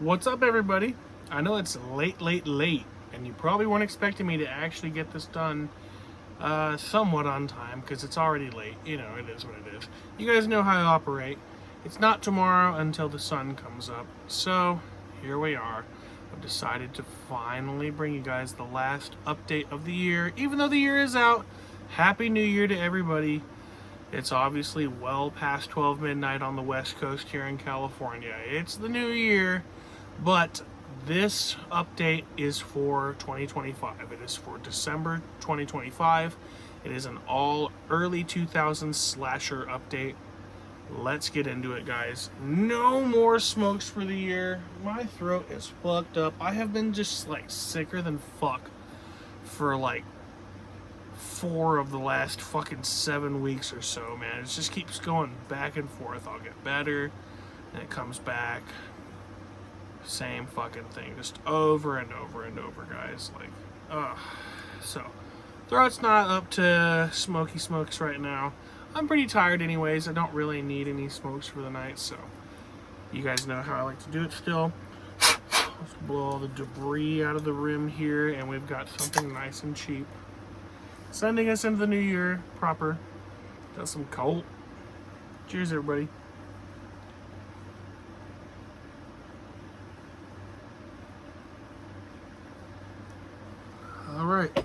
What's up, everybody? I know it's late, and you probably weren't expecting me to actually get this done somewhat on time, because it's already late. You know, it is what it is. You guys know how I operate. It's not tomorrow until the sun comes up. So, here we are. I've decided to finally bring you guys the last update of the year. Even though the year is out, Happy New Year to everybody. It's obviously well past 12 midnight on the West Coast here in California. It's the new year, but this update is for 2025. It is for December 2025. It is an all early 2000s slasher update. Let's get into it, guys. No more smokes for the year. My throat is fucked up. I have been just like sicker than fuck for like 4 of the last fucking 7 weeks or so, man. It just keeps going back and forth. I'll get better, and it comes back. Same fucking thing, just over and over and over, guys. Like, ugh. So, throat's not up to smoky smokes right now. I'm pretty tired anyways. I don't really need any smokes for the night, so you guys know how I like to do it still. Let's blow all the debris out of the rim here, and we've got something nice and cheap sending us into the new year proper. Got some cold. Cheers, everybody. All right.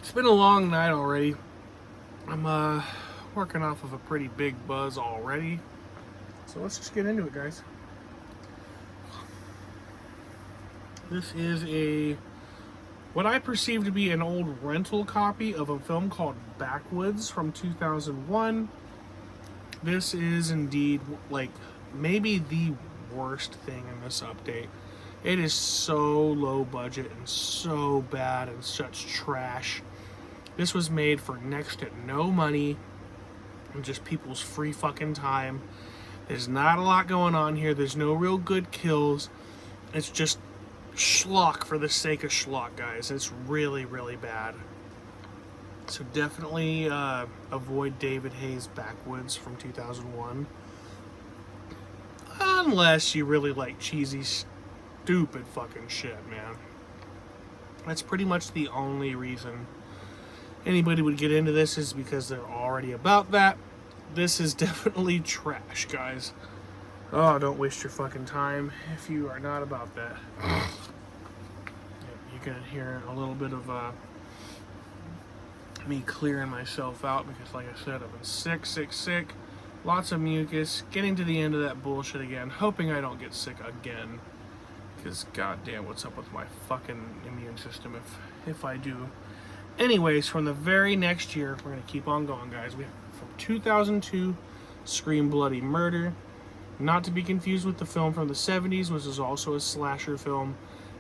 It's been a long night already. I'm working off of a pretty big buzz already. So let's just get into it, guys. This is what I perceive to be an old rental copy of a film called Backwoods from 2001. This is indeed, like, maybe the worst thing in this update. It is so low budget and so bad and such trash. This was made for next to no money and just people's free fucking time. There's not a lot going on here. There's no real good kills. It's just schlock for the sake of schlock, guys. It's really, really bad. So definitely avoid David Hayes' Backwoods from 2001. Unless you really like cheesy, stupid fucking shit, man. That's pretty much the only reason anybody would get into this, is because they're already about that. This is definitely trash, guys. Oh, don't waste your fucking time if you are not about that. You can hear a little bit of me clearing myself out because, like I said, I've been sick. Lots of mucus. Getting to the end of that bullshit again. Hoping I don't get sick again. Because, goddamn, what's up with my fucking immune system if I do. Anyways, from the very next year, we're going to keep on going, guys. We have from 2002, Scream Bloody Murder. Not to be confused with the film from the 70s, which is also a slasher film.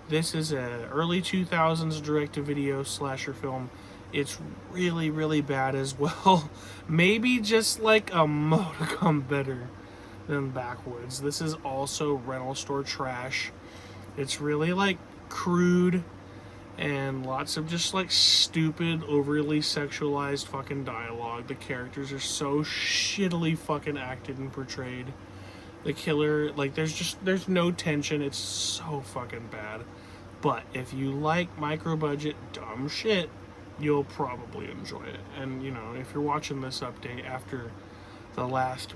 This is an early 2000s direct-to-video slasher film. It's really, really bad as well. Maybe just like a modicum better than Backwoods. This is also rental store trash. It's really like crude and lots of just like stupid, overly sexualized fucking dialogue. The characters are so shittily fucking acted and portrayed. The killer, like, there's no tension. It's so fucking bad. But if you like micro budget dumb shit, you'll probably enjoy it. And, you know, if you're watching this update after the last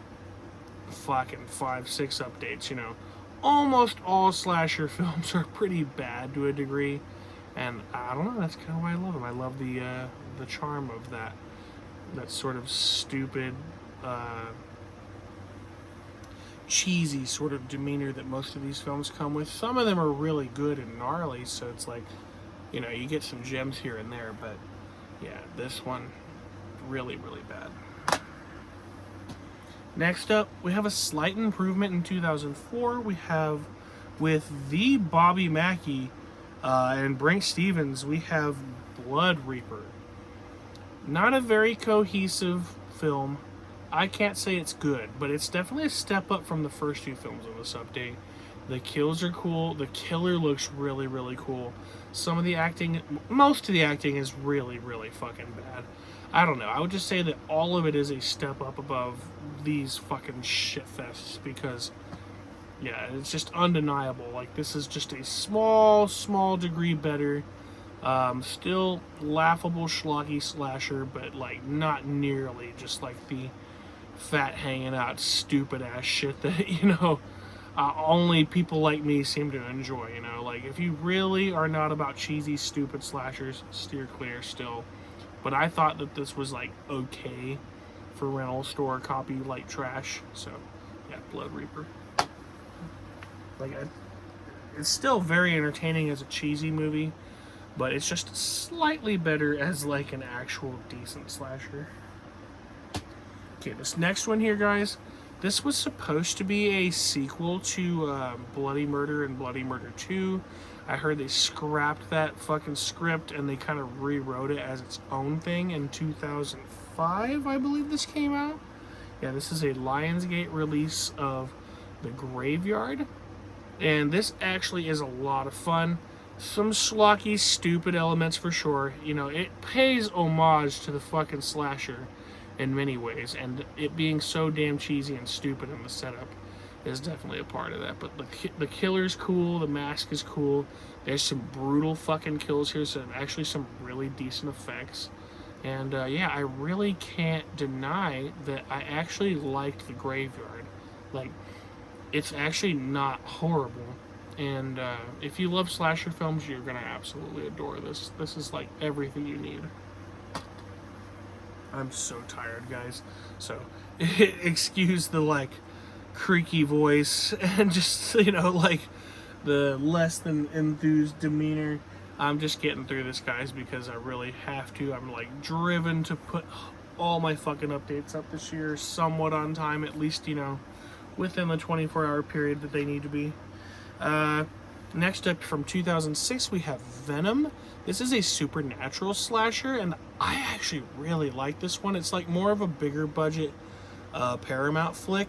fucking 5-6 updates, you know, almost all slasher films are pretty bad to a degree. And I don't know, that's kind of why I love them. I love the charm of that sort of stupid, cheesy sort of demeanor that most of these films come with. Some of them are really good and gnarly, so it's like, you know, you get some gems here and there, but yeah, this one, really, really bad. Next up, we have a slight improvement in 2004. We have, with the Bobby Mackey and Brink Stevens, we have Blood Reaper. Not a very cohesive film. I can't say it's good, but it's definitely a step up from the first 2 films in this update. The kills are cool. The killer looks really, really cool. Some of the acting, most of the acting is really, really fucking bad. I don't know. I would just say that all of it is a step up above these fucking shit fests, because yeah, it's just undeniable. Like, this is just a small degree better. Still laughable, schlocky slasher, but like not nearly just like the fat hanging out stupid ass shit that only people like me seem to enjoy. Like, if you really are not about cheesy stupid slashers, steer clear still. But I thought that this was like okay for rental store copy light trash. So yeah, Blood Reaper. Like, it's still very entertaining as a cheesy movie, but it's just slightly better as like an actual decent slasher. Okay, this next one here, guys, this was supposed to be a sequel to Bloody Murder and Bloody Murder 2. I heard they scrapped that fucking script and they kind of rewrote it as its own thing in 2005, I believe this came out. Yeah, this is a Lionsgate release of The Graveyard. And this actually is a lot of fun. Some schlocky, stupid elements for sure. It pays homage to the fucking slasher in many ways. And it being so damn cheesy and stupid in the setup is definitely a part of that. But the killer's cool. The mask is cool. There's some brutal fucking kills here. So actually some really decent effects. And yeah, I really can't deny that I actually liked The Graveyard. Like, it's actually not horrible, and if you love slasher films, you're gonna absolutely adore this. This is like everything you need. I'm so tired, guys, so excuse the like creaky voice and just like the less than enthused demeanor. I'm just getting through this, guys, because I really have to. I'm like driven to put all my fucking updates up this year somewhat on time, at least within the 24-hour period that they need to be. Next up, from 2006, we have Venom. This is a supernatural slasher, and I actually really like this one. It's like more of a bigger budget Paramount flick,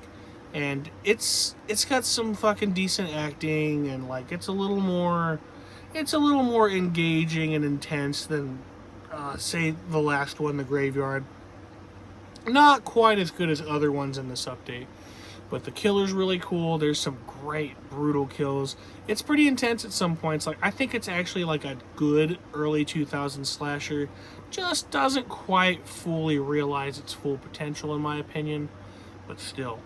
and it's got some fucking decent acting, and like it's a little more engaging and intense than say the last one, The Graveyard. Not quite as good as other ones in this update. But the killer's really cool. There's some great brutal kills. It's pretty intense at some points. Like, I think it's actually like a good early 2000s slasher. Just doesn't quite fully realize its full potential, in my opinion. But still,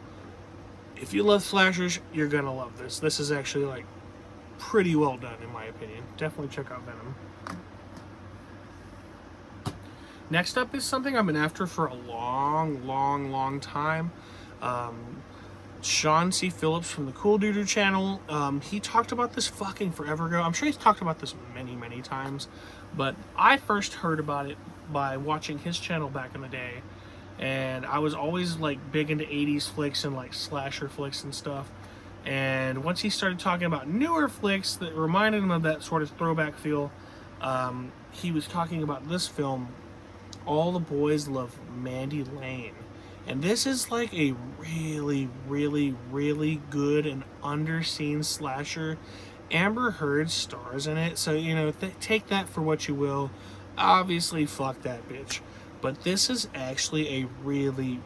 if you love slashers, you're gonna love this. This is actually like pretty well done, in my opinion. Definitely check out Venom. Next up is something I've been after for a long time. Sean C. Phillips from the Cool Doodoo channel, he talked about this fucking forever ago. I'm sure he's talked about this many times, but I first heard about it by watching his channel back in the day, and I was always like big into 80s flicks and like slasher flicks and stuff. And once he started talking about newer flicks that reminded him of that sort of throwback feel, he was talking about this film, All the Boys Love Mandy Lane. And this is like a really good and underseen slasher. Amber Heard stars in it, so take that for what you will. Obviously, fuck that bitch. But this is actually a really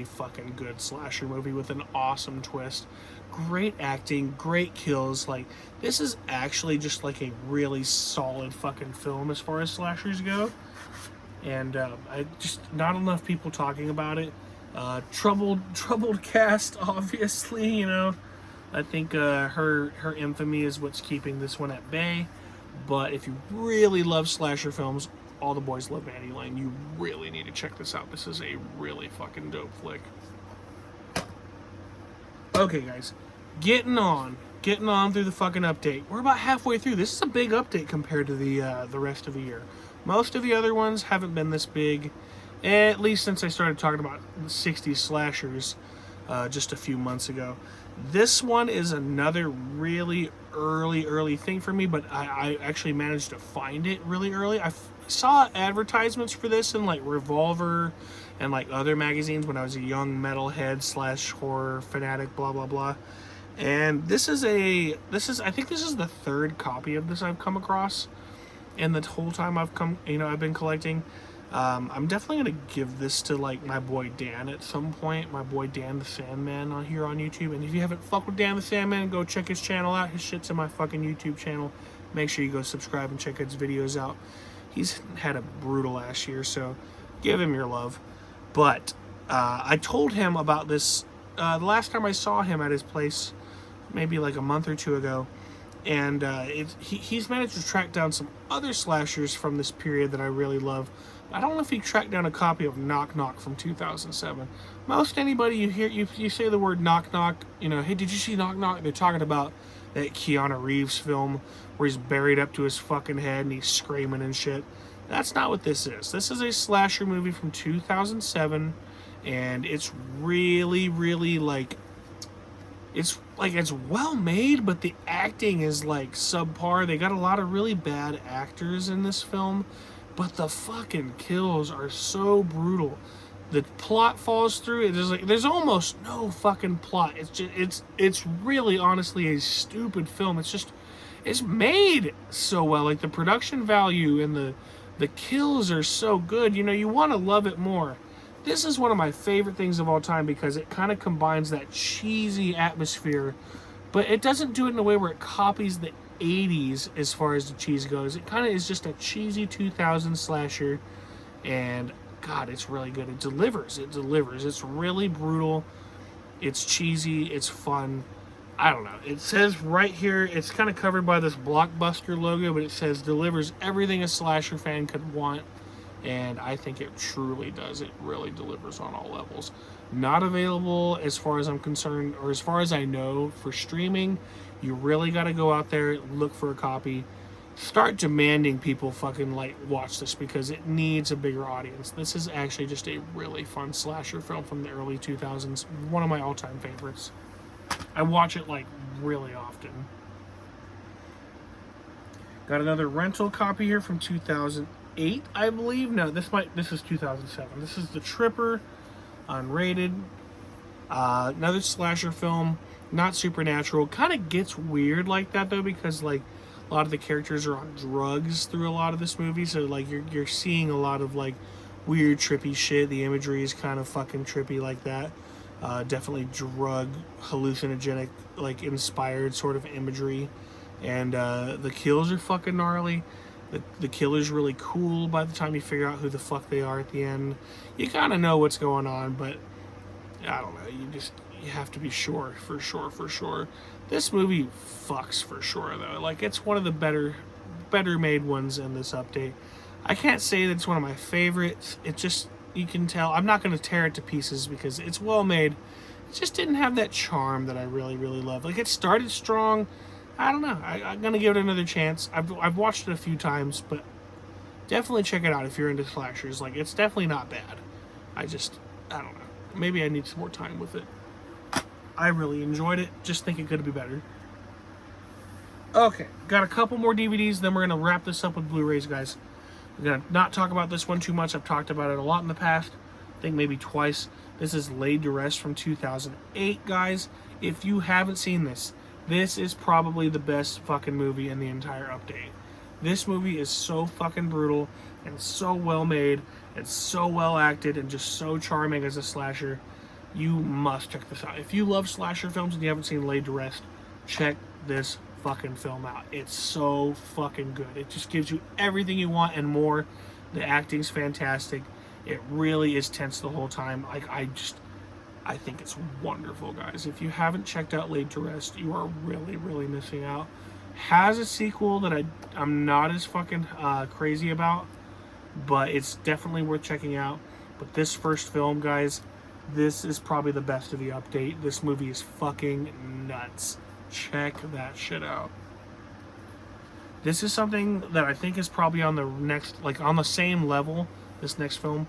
fucking good slasher movie with an awesome twist. Great acting, great kills. Like, this is actually just like a really solid fucking film as far as slashers go. And I just not enough people talking about it. Troubled cast, obviously. I think her infamy is what's keeping this one at bay. But if you really love slasher films, All the Boys Love Mandy Lane, you really need to check this out. This is a really fucking dope flick. Okay, guys, getting on through the fucking update. We're about halfway through. This is a big update compared to the rest of the year. Most of the other ones haven't been this big, at least since I started talking about the 60s slashers just a few months ago. This one is another really early thing for me, but I actually managed to find it really early. I saw advertisements for this in like Revolver and like other magazines when I was a young metalhead / horror fanatic, blah blah blah. And I think this is the third copy of this I've come across. And the whole time I've been collecting, I'm definitely gonna give this to like my boy Dan at some point. My boy Dan the Sandman on here on YouTube. And if you haven't fucked with Dan the Sandman, go check his channel out. His shit's in my fucking YouTube channel. Make sure you go subscribe and check his videos out. He's had a brutal ass year, so give him your love. But I told him about this the last time I saw him at his place, maybe like a month or two ago. And he's managed to track down some other slashers from this period that I really love. I don't know if he tracked down a copy of Knock Knock from 2007. Most anybody you hear, you say the word Knock Knock, you know, hey, did you see Knock Knock? They're talking about that Keanu Reeves film where he's buried up to his fucking head and he's screaming and shit. That's not what this is. This is a slasher movie from 2007, and it's really, really like, it's well made, but the acting is like subpar. They got a lot of really bad actors in this film, but the fucking kills are so brutal. The plot falls through. It is like there's almost no fucking plot. It's just it's really honestly a stupid film. It's made so well. Like the production value and the kills are so good. You know, you want to love it more. This is one of my favorite things of all time because it kind of combines that cheesy atmosphere, but it doesn't do it in a way where it copies the 80s as far as the cheese goes. It kind of is just a cheesy 2000 slasher, and God, it's really good. It delivers. It delivers. It's really brutal. It's cheesy. It's fun. I don't know. It says right here, it's kind of covered by this Blockbuster logo, but it says delivers everything a slasher fan could want. And I think it truly does. It really delivers on all levels. Not available as far as I'm concerned, or as far as I know, for streaming. You really got to go out there, look for a copy. Start demanding people fucking like watch this because it needs a bigger audience. This is actually just a really fun slasher film from the early 2000s. One of my all-time favorites. I watch it like really often. Got another rental copy here from 2008, I believe. No, this is 2007. This is The Tripper, unrated. Another slasher film, not supernatural. Kind of gets weird like that though, because like a lot of the characters are on drugs through a lot of this movie, so like you're seeing a lot of like weird trippy shit. The imagery is kind of fucking trippy like that. Definitely drug, hallucinogenic, like inspired sort of imagery. And the kills are fucking gnarly. The killer's really cool by the time you figure out who the fuck they are at the end. You kind of know what's going on, but I don't know. You have to be sure, for sure. This movie fucks for sure, though. Like, it's one of the better made ones in this update. I can't say that it's one of my favorites. It just, you can tell. I'm not going to tear it to pieces because it's well made. It just didn't have that charm that I really, really love. Like, it started strong. I don't know. I'm going to give it another chance. I've watched it a few times, but definitely check it out if you're into slashers. Like, it's definitely not bad. I don't know. Maybe I need some more time with it. I really enjoyed it. Just think it could be better. Okay, got a couple more DVDs, then we're going to wrap this up with Blu-rays, guys. I'm going to not talk about this one too much. I've talked about it a lot in the past. I think maybe twice. This is Laid to Rest from 2008, guys. If you haven't seen this, this is probably the best fucking movie in the entire update. This movie is so fucking brutal and so well made and so well acted and just so charming as a slasher. You must check this out. If you love slasher films and you haven't seen Laid to Rest, check this fucking film out. It's so fucking good. It just gives you everything you want and more. The acting's fantastic. It really is tense the whole time. Like, I think it's wonderful, guys. If you haven't checked out Laid to Rest, you are really, really missing out. Has a sequel that I'm not as fucking crazy about, but it's definitely worth checking out. But this first film, guys, this is probably the best of the update. This movie is fucking nuts. Check that shit out. This is something that I think is probably on the next, like on the same level, this next film.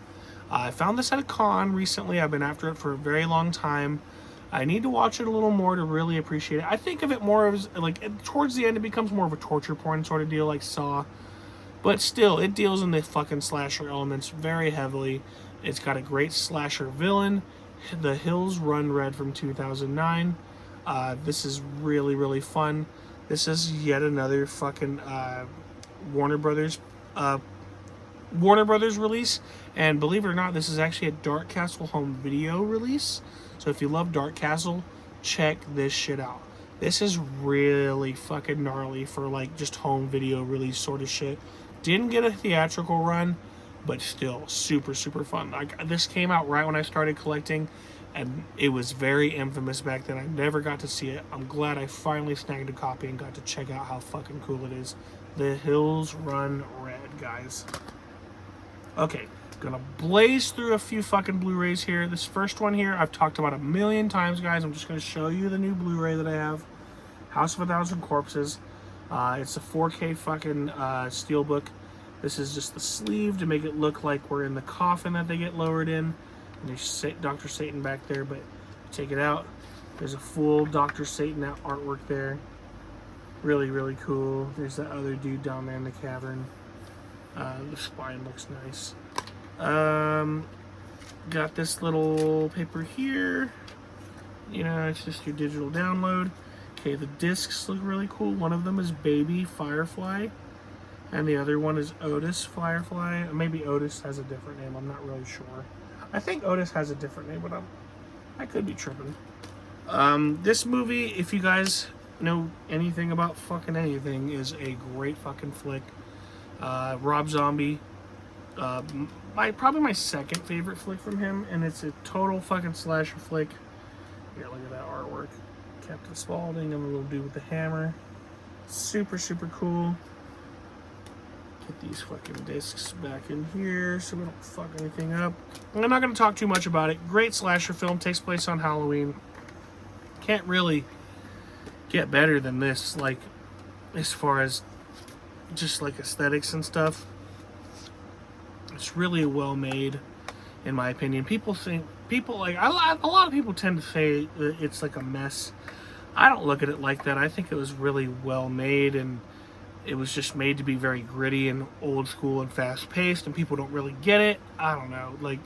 I found this at a con recently. I've been after it for a very long time. I need to watch it a little more to really appreciate it. I think of it more as, like, towards the end it becomes more of a torture porn sort of deal like Saw. But still, it deals in the fucking slasher elements very heavily. It's got a great slasher villain, The Hills Run Red from 2009. This is really, really fun. This is yet another fucking Warner Brothers Warner Brothers release, and believe it or not, this is actually a Dark Castle home video release. So if you love Dark Castle, check this shit out. This is really fucking gnarly for like just home video release sort of shit. Didn't get a theatrical run, but still super, super fun. Like, this came out right when I started collecting, and it was very infamous back then. I never got to see it. I'm glad I finally snagged a copy and got to check out how fucking cool it is. The Hills Run Red, guys. Okay, gonna blaze through a few fucking Blu-rays here. This first one here, I've talked about a million times, guys. I'm just gonna show you the new Blu-ray that I have. House of a Thousand Corpses. It's a 4K fucking steelbook. This is just the sleeve to make it look like we're in the coffin that they get lowered in. And there's Dr. Satan back there, but take it out. There's a full Dr. Satan artwork there. Really, really cool. There's that other dude down there in the cavern. The spine looks nice. Got this little paper here. You know, it's just your digital download. Okay, the discs look really cool. One of them is Baby Firefly, and the other one is Otis Firefly. Maybe Otis has a different name. I'm not really sure. I think Otis has a different name, but I could be tripping. This movie, if you guys know anything about fucking anything, is a great fucking flick. Rob Zombie, probably my second favorite flick from him, and it's a total fucking slasher flick. Here, look at that artwork. Captain Spaulding and the little dude with the hammer. Super, super cool. Get these fucking discs back in here so we don't fuck anything up. I'm not going to talk too much about it. Great slasher film. Takes place on Halloween. Can't really get better than this, like, as far as just like aesthetics and stuff. It's really well made, in my opinion. A lot of people tend to say that it's like a mess. I don't look at it like that. I think it was really well made, and it was just made to be very gritty and old school and fast paced, and people don't really get it. I don't know, like,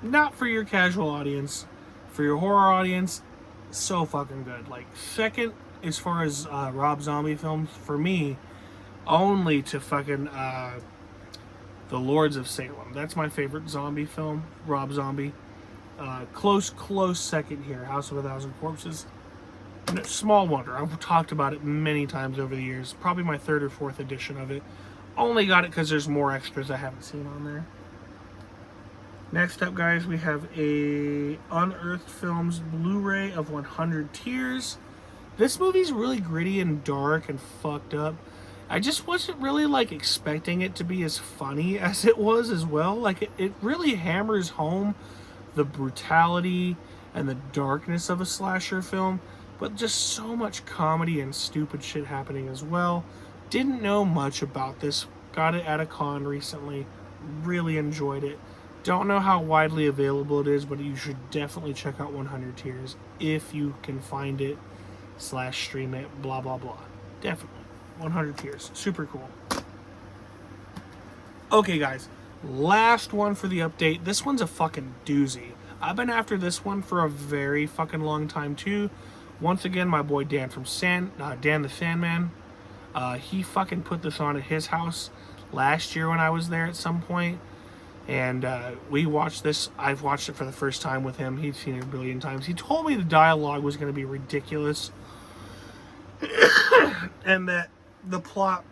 not for your casual audience. For your horror audience, so fucking good. Like, second as far as Rob Zombie films for me, only to fucking The Lords of Salem. That's my favorite zombie film, Rob Zombie. Close second here, House of a Thousand Corpses. Small wonder. I've talked about it many times over the years. Probably my third or fourth edition of it. Only got it because there's more extras I haven't seen on there. Next up, guys, we have a Unearthed Films Blu-ray of 100 Tears. This movie's really gritty and dark and fucked up. I just wasn't really, like, expecting it to be as funny as it was as well. Like, it really hammers home the brutality and the darkness of a slasher film, but just so much comedy and stupid shit happening as well. Didn't know much about this. Got it at a con recently. Really enjoyed it. Don't know how widely available it is, but you should definitely check out 100 Tears if you can find it / stream it, blah, blah, blah. Definitely. 100 Tears. Super cool. Okay, guys. Last one for the update. This one's a fucking doozy. I've been after this one for a very fucking long time, too. Once again, my boy Dan from Dan the Sandman. He fucking put this on at his house last year when I was there at some point. And we watched this. I've watched it for the first time with him. He'd seen it a billion times. He told me the dialogue was going to be ridiculous. And that the plot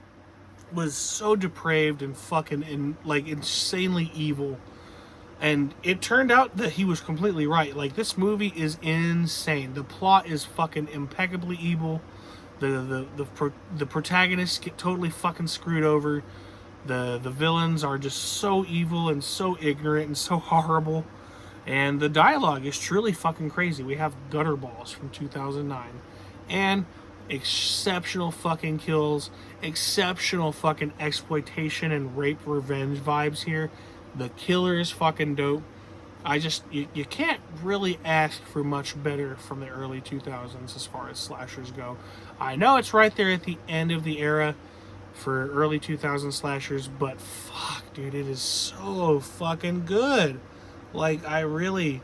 was so depraved and fucking insanely evil. And it turned out that he was completely right. Like, this movie is insane. The plot is fucking impeccably evil. The protagonists get totally fucking screwed over. The villains are just so evil and so ignorant and so horrible. And the dialogue is truly fucking crazy. We have Gutterballs from 2009. And exceptional fucking kills. Exceptional fucking exploitation and rape revenge vibes here. The killer is fucking dope. You can't really ask for much better from the early 2000s as far as slashers go. I know it's right there at the end of the era for early 2000 slashers, but fuck, dude, it is so fucking good. Like, I really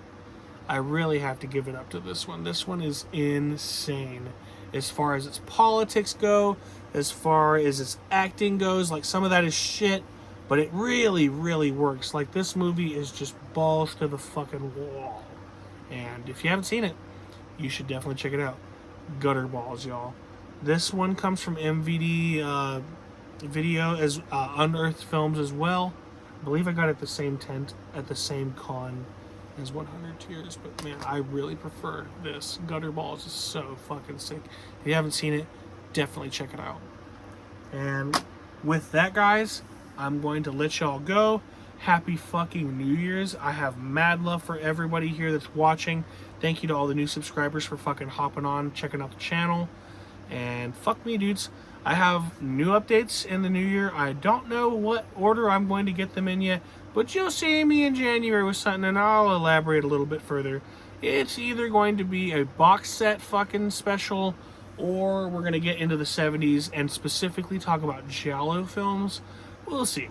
have to give it up to this one. This one is insane. As far as its politics go, as far as its acting goes, like, some of that is shit, but it really, really works. Like, this movie is just balls to the fucking wall. And if you haven't seen it, you should definitely check it out. Gutterballs, y'all. This one comes from MVD Video as Unearthed Films as well. I believe I got it at the same tent at the same con as 100 Tears, but man, I really prefer this. Gutterballs is so fucking sick. If you haven't seen it, definitely check it out. And with that, guys, I'm going to let y'all go. Happy fucking New Year's. I have mad love for everybody here that's watching. Thank you to all the new subscribers for fucking hopping on, checking out the channel. And fuck me, dudes. I have new updates in the new year. I don't know what order I'm going to get them in yet, but you'll see me in January with something, and I'll elaborate a little bit further. It's either going to be a box set fucking special, or we're going to get into the 70s and specifically talk about giallo films. We'll see.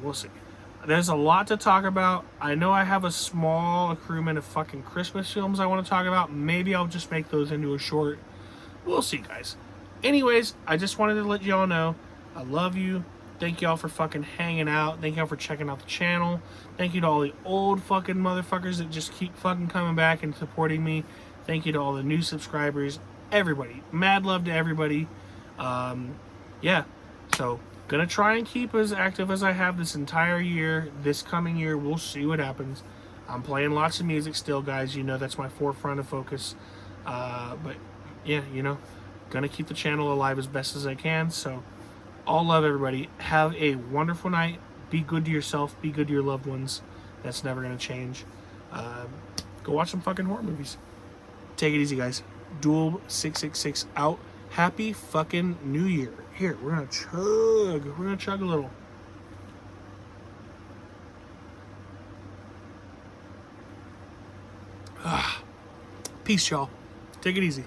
There's a lot to talk about. I know I have a small accruement of fucking Christmas films I want to talk about. Maybe I'll just make those into a short. We'll see, guys. Anyways, I just wanted to let y'all know I love you. Thank y'all for fucking hanging out. Thank y'all for checking out the channel. Thank you to all the old fucking motherfuckers that just keep fucking coming back and supporting me. Thank you to all the new subscribers. Everybody. Mad love to everybody. Yeah. So, gonna try and keep as active as I have this entire year. This coming year, we'll see what happens. I'm playing lots of music still, guys. You know that's my forefront of focus. But, yeah, you know. Gonna keep the channel alive as best as I can. So, all love, everybody. Have a wonderful night. Be good to yourself. Be good to your loved ones. That's never gonna change. Go watch some fucking horror movies. Take it easy, guys. Duel 666 out. Happy fucking New Year. Here, we're gonna chug. We're gonna chug a little. Peace, y'all. Take it easy.